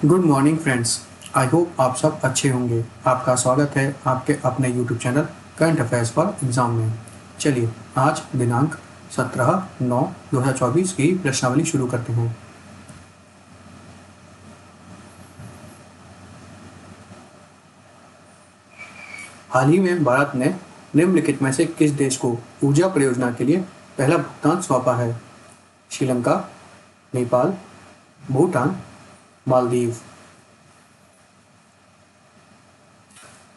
Good morning friends. I hope आप सब अच्छे होंगे। आपका स्वागत है आपके अपने YouTube channel current affairs for exam में। चलिए आज दिनांक 17/9/2024 की प्रश्नावली शुरू करते हैं। हाल ही में भारत ने निम्नलिखित में से किस देश को ऊर्जा परियोजना के लिए पहला भुगतान सौंपा है? श्रीलंका, नेपाल, भूटान, मालदीव।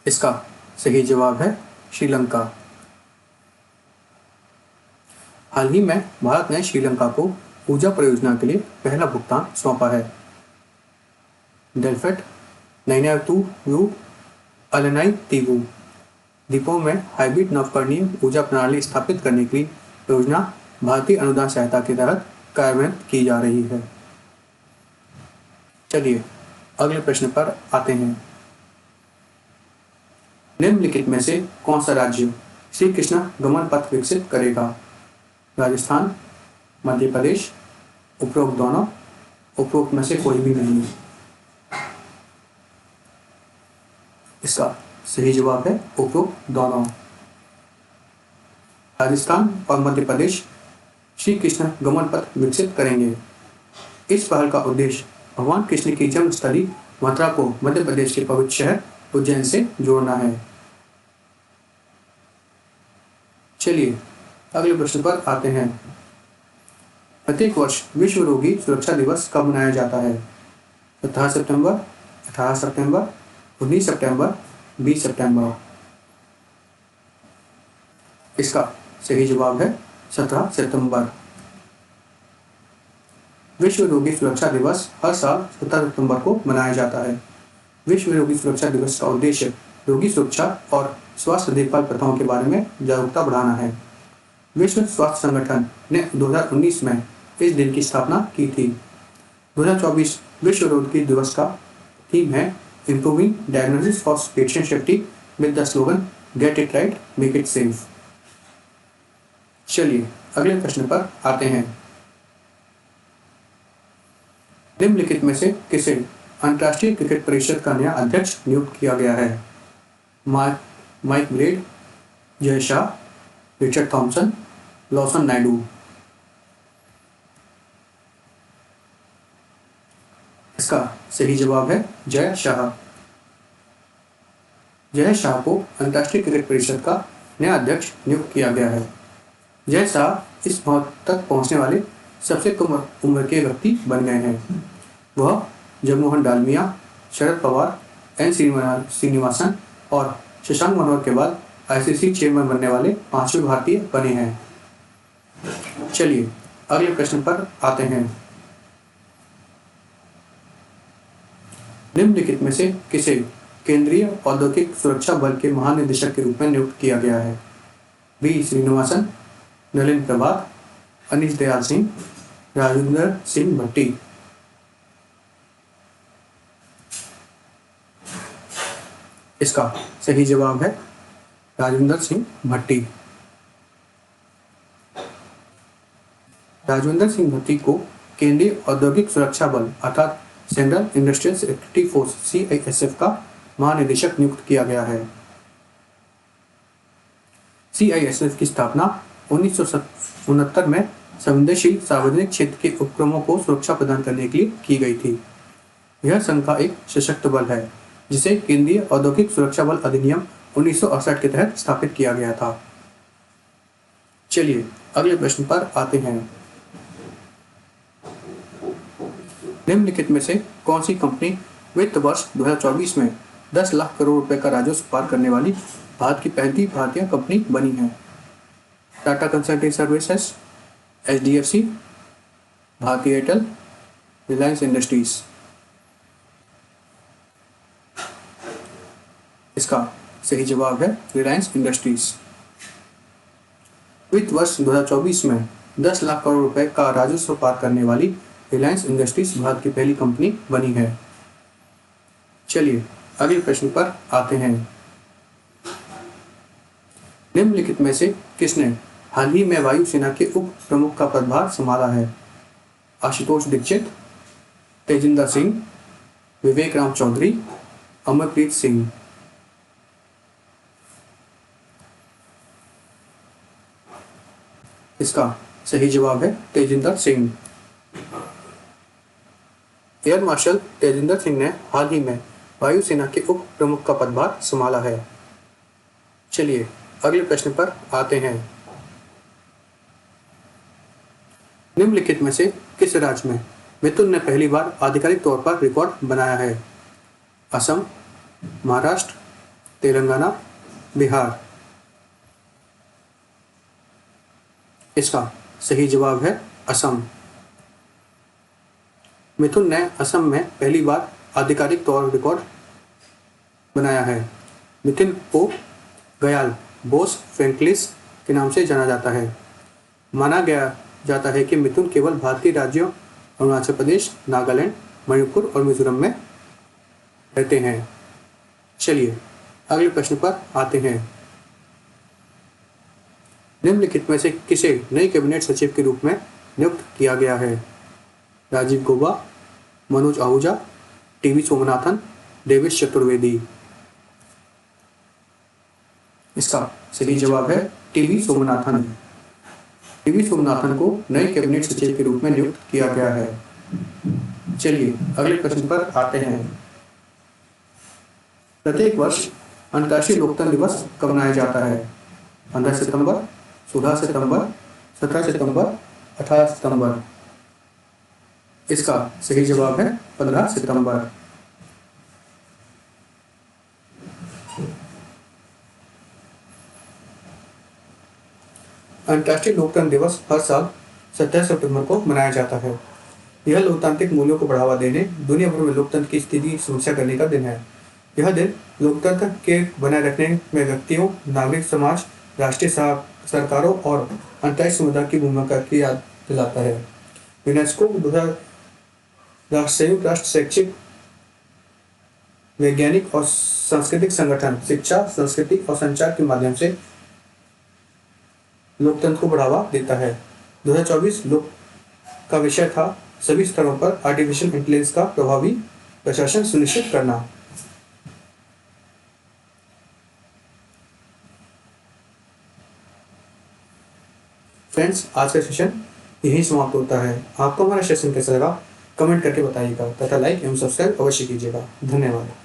इसका सही जवाब है श्रीलंका। हाल ही में भारत ने श्रीलंका को ऊर्जा परियोजना के लिए पहला भुगतान सौंपा है। डेल्फेट नैनातुरु अलनाई तीवु द्वीपों में हाइब्रिड नवकरणीय ऊर्जा प्रणाली स्थापित करने की योजना भारतीय अनुदान सहायता के तहत कार्यान्वित की जा रही है। चलिए अगले प्रश्न पर आते हैं। निम्नलिखित में से कौन सा राज्य श्री कृष्ण गमन पथ विकसित करेगा? राजस्थान, मध्य प्रदेश, उपरोक्त दोनों, उपरोक्त में से कोई भी नहीं। इसका सही जवाब है उपरोक्त दोनों। राजस्थान और मध्य प्रदेश श्री कृष्ण गमन पथ विकसित करेंगे। इस पहल का उद्देश्य भगवान कृष्ण की जन्मस्थली मथुरा को मध्य प्रदेश के पवित्र शहर उज्जैन से जोड़ना है। चलिए अगले प्रश्न पर आते हैं। प्रत्येक वर्ष विश्व रोगी सुरक्षा दिवस कब मनाया जाता है? 17 सितंबर, 18 सितंबर, 19 सितंबर, 20 सितंबर। इसका सही जवाब है 17 सितंबर। विश्व रोगी सुरक्षा दिवस हर साल 17 सितंबर को मनाया जाता है। विश्व रोगी सुरक्षा दिवस का उद्देश्य रोगी सुरक्षा और स्वास्थ्य देखभाल प्रथाओं के बारे में जागरूकता बढ़ाना है। विश्व स्वास्थ्य संगठन ने 2019 में इस दिन की स्थापना की थी। 2024 विश्व रोगी दिवस का थीम है improving diagnosis for patient safety with the slogan get it right make it safe. चलिए अगले प्रश्न पर आते हैं। निम्नलिखित में से किसे अंतर्राष्ट्रीय क्रिकेट परिषद का नया अध्यक्ष नियुक्त किया गया है? Mike Brad, Jay Shah, Richard Thomson, Lawson Naidu. इसका सही जवाब है जय शाह। जय शाह को अंतर्राष्ट्रीय क्रिकेट परिषद का नया अध्यक्ष नियुक्त किया गया है। जय शाह इस पद तक पहुंचने वाले सबसे कम उम्र के व्यक्ति बन गए हैं। वह जगमोहन डालमिया, शरद पवार, एन श्रीनिवासन और शशांक मनोहर के बाद आईसीसी चेयरमैन बनने वाले 5वें भारतीय बने हैं। चलिए अगले प्रश्न पर आते हैं। निम्नलिखित में से किसे केंद्रीय औद्योगिक सुरक्षा बल के महानिदेशक के रूप में नियुक्त किया गया है? वी श्रीनिवासन, नलिन प्रभात, अनीश दयाल सिंह, राजेंद्र सिंह भट्टी। इसका सही जवाब है राजेंद्र सिंह भट्टी। राजेंद्र सिंह भट्टी को केंद्रीय औद्योगिक सुरक्षा बल अर्थात central industrial security force CISF का महानिदेशक नियुक्त किया गया है। CISF की स्थापना 1969 में संवेदनशील सार्वजनिक क्षेत्र के उपक्रमों को सुरक्षा प्रदान करने के लिए की गई थी। यह संघ का एक सशक्त बल है जिसे केंद्रीय औद्योगिक सुरक्षा बल अधिनियम 1968 के तहत स्थापित किया गया था। चलिए अगले प्रश्न पर आते हैं। निम्नलिखित में से कौन सी कंपनी वित्त वर्ष 2024 में 10 लाख करोड़ रुपए का राजस्व पार करने वाली भारत की पहली भारतीय कंपनी बनी है? Tata consulting services, HDFC, Bharti Airtel, Reliance industries. इसका सही जवाब है रिलायंस इंडस्ट्रीज। वित्त वर्ष 2024 में 10 लाख करोड़ रुपए का राजस्व पार करने वाली रिलायंस इंडस्ट्रीज भारत की पहली कंपनी बनी है। चलिए अगले प्रश्न पर आते हैं। निम्नलिखित में से किसने हाल ही में वायुसेना के उप प्रमुख का पदभार संभाला है? आशुतोष दीक्षित, तेजिंदर सिंह, विवेक राम चौधरी, अमरप्रीत सिंह। इसका सही जवाब है तेजिंदर सिंह। एयर मार्शल तेजिंदर सिंह ने हाल ही में वायुसेना के उप प्रमुख का पदभार संभाला है। चलिए अगले प्रश्न पर आते हैं। निम्नलिखित में से किस राज्य में मिथुन ने पहली बार आधिकारिक तौर पर रिकॉर्ड बनाया है? असम, महाराष्ट्र, तेलंगाना, बिहार। इसका सही जवाब है असम। मिथुन ने असम में पहली बार आधिकारिक तौर रिकॉर्ड बनाया है। मिथुन को गयाल बोस फ्रैंकलिस के नाम से जाना जाता है। माना गया जाता है कि मिथुन केवल भारतीय राज्यों अरुणाचल प्रदेश, नागालैंड, मणिपुर और मिजोरम में रहते हैं। चलिए अगले प्रश्न पर आते हैं। निम्नलिखित में से किसे नई कैबिनेट सचिव के रूप में नियुक्त किया गया है? राजीव गौबा, मनोज आहूजा, टीवी सोमनाथन, देवेश चतुर्वेदी। इसका सही जवाब है टीवी सोमनाथन। टीवी सोमनाथन को नए कैबिनेट सचिव के रूप में नियुक्त किया गया है। चलिए अगले प्रश्न पर आते हैं। प्रत्येक वर्ष अंतर्राष्ट्रीय लोकतंत्र दिवस कब मनाया जाता है? 15 सितंबर, 16 सितंबर, 17 सितंबर, 18 सितंबर। इसका सही जवाब है 15 सितंबर। अंतर्राष्ट्रीय लोकतंत्र दिवस हर साल 17 सितंबर को मनाया जाता है। यह लोकतांत्रिक मूल्यों को बढ़ावा देने, दुनिया भर में लोकतंत्र की स्थिति की समीक्षा करने का दिन है। यह दिन लोकतंत्र के बनाए रखने में व्यक्तियों, नागरिक समाज, राष्ट्रीय सरकारों और अंतर्राष्ट्रीय समुदाय की भूमिका की याद दिलाता है। यूनेस्को संयुक्त राष्ट्र शैक्षिक, वैज्ञानिक और सांस्कृतिक संगठन शिक्षा, संस्कृति और संचार के माध्यम से लोकतंत्र को बढ़ावा देता है। 2024 लोक का विषय था सभी स्तरों पर आर्टिफिशियल इंटेलिजेंस का प्रभावी प्रशासन सुनिश्चित करना। फ्रेंड्स, आज का सेशन यही समाप्त होता है। आपको हमारा सेशन कैसा लगा कमेंट करके बताइएगा तथा लाइक एवं सब्सक्राइब अवश्य कीजिएगा। धन्यवाद।